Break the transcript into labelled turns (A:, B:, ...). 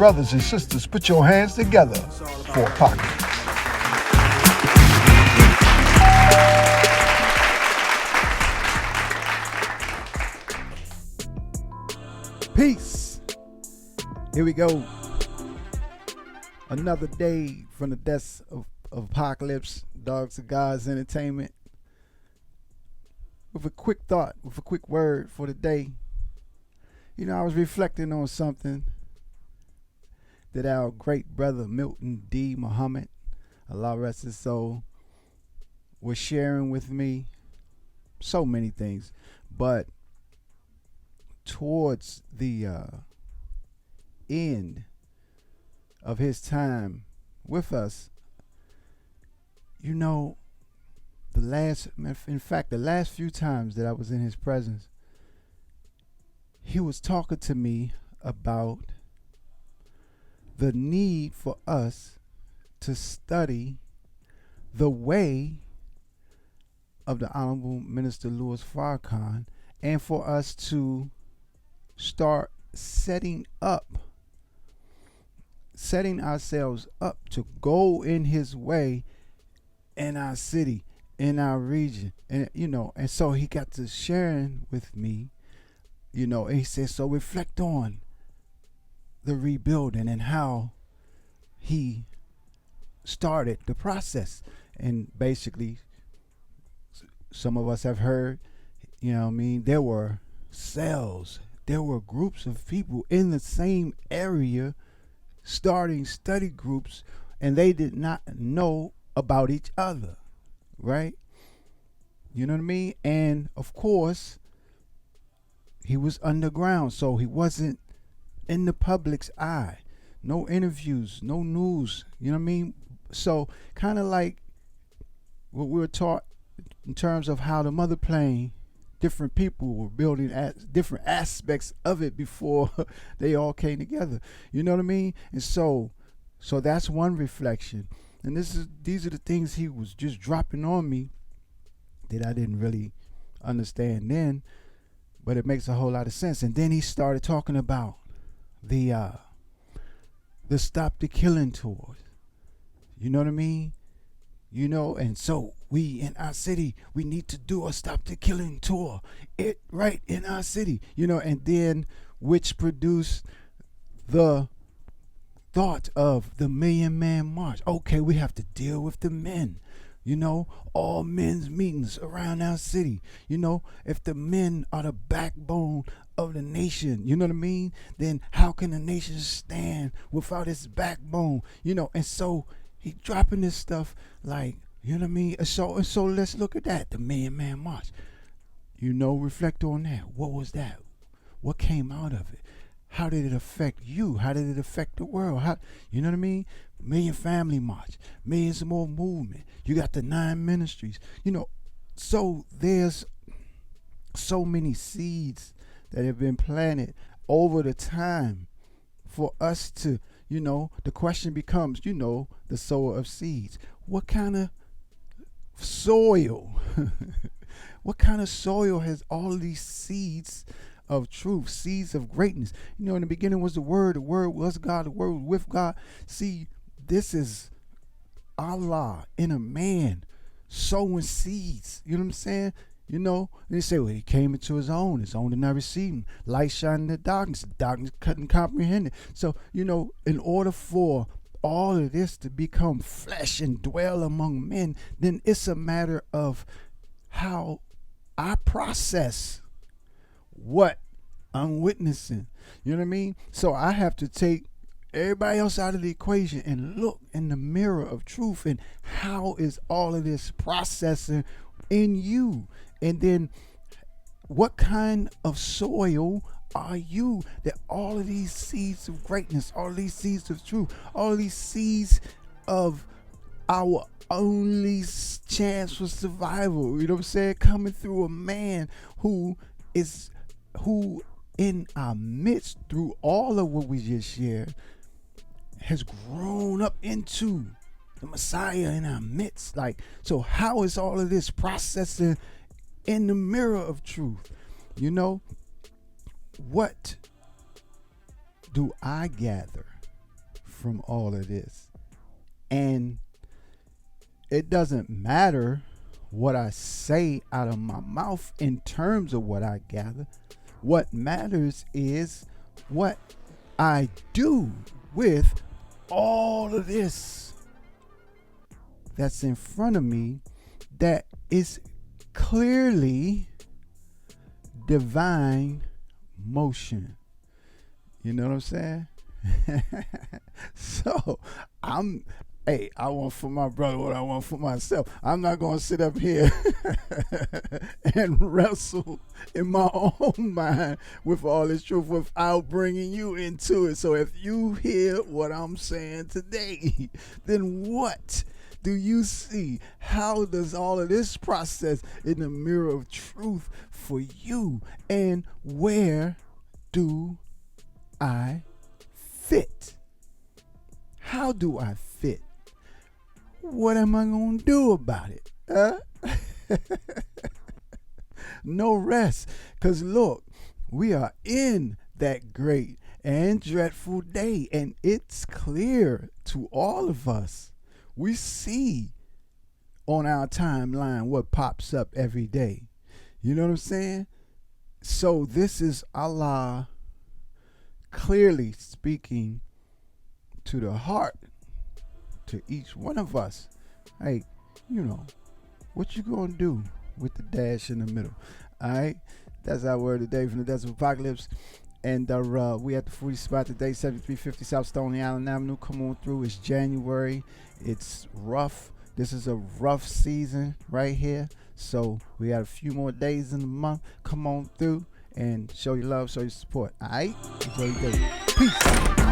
A: brothers and sisters, put your hands together for Pocket.
B: Peace. Here we go. Another day from the desk of Apocalypse, Dogs of God's Entertainment. With a quick thought, with a quick word for the day. You know, I was reflecting on something that our great brother Milton D. Muhammad, Allah rest his soul, was sharing with me. So many things, but towards the end of his time with us, you know, the last few times that I was in his presence, he was talking to me about the need for us to study the way of the Honorable Minister Louis Farrakhan, and for us to start setting ourselves up to go in his way in our city, in our region. And and so he got to sharing with me, and he said, so reflect on the rebuilding and how he started the process. And basically, some of us have heard, there were cells, there were groups of people in the same area starting study groups, and they did not know about each other, right? You know what I mean? And of course, he was underground, so he wasn't in the public's eye. No interviews, no news, you know what I mean? So kind of like what we were taught in terms of how the mother plane, different people were building at different aspects of it before they all came together. You know what I mean? And so that's one reflection. And these are the things he was just dropping on me that I didn't really understand then, but it makes a whole lot of sense. And then he started talking about the Stop the Killing tours. You know what I mean? And so we in our city, we need to do a Stop the Killing tour, it right in our city, and then which produced the thought of the Million Man March. Okay, we have to deal with the men, all men's meetings around our city. If the men are the backbone of the nation, you know what I mean, then how can the nation stand without its backbone? And so he dropping this stuff like, you know what I mean? And so let's look at that, the Million Man March. Reflect on that. What was that? What came out of it? How did it affect you? How did it affect the world? You know what I mean? Million Family March, Millions More Movement. You got the 9 ministries. So there's so many seeds that have been planted over the time for us to, the question becomes, the sower of seeds. What kind of soil? What kind of soil has all of these seeds of truth, seeds of greatness? In the beginning was the Word was God, the Word was with God. See, this is Allah in a man sowing seeds. You know what I'm saying? They say, well, he came into his own did not receive him. Light shined in the darkness couldn't comprehend it. So, in order for all of this to become flesh and dwell among men, then it's a matter of how I process what I'm witnessing. You know what I mean? So I have to take everybody else out of the equation and look in the mirror of truth, and how is all of this processing in you? And then what kind of soil are you that all of these seeds of greatness, all of these seeds of truth, all of these seeds of our only chance for survival, coming through a man who in our midst, through all of what we just shared, has grown up into the Messiah in our midst. So how is all of this processing in the mirror of truth? What do I gather from all of this. And it doesn't matter what I say out of my mouth in terms of what I gather. What matters is what I do with all of this that's in front of me that is clearly divine motion. You know what I'm saying? So I want for my brother what I want for myself. I'm not going to sit up here and wrestle in my own mind with all this truth without bringing you into it. So if you hear what I'm saying today, then what do you see? How does all of this process in the mirror of truth for you? And where do I fit? How do I fit? What am I going to do about it? No rest. Because look, we are in that great and dreadful day. And it's clear to all of us. We see on our timeline what pops up every day. You know what I'm saying? So this is Allah clearly speaking to the heart, to each one of us. Hey, what you gonna do with the dash in the middle? All right, that's our word today from the Desert Apocalypse. And we at the foodie spot today, 7350 South Stony Island Avenue. Come on through. It's January. It's rough. This is a rough season right here. So we have a few more days in the month. Come on through and show your love, show your support. All right? Enjoy your day. Peace.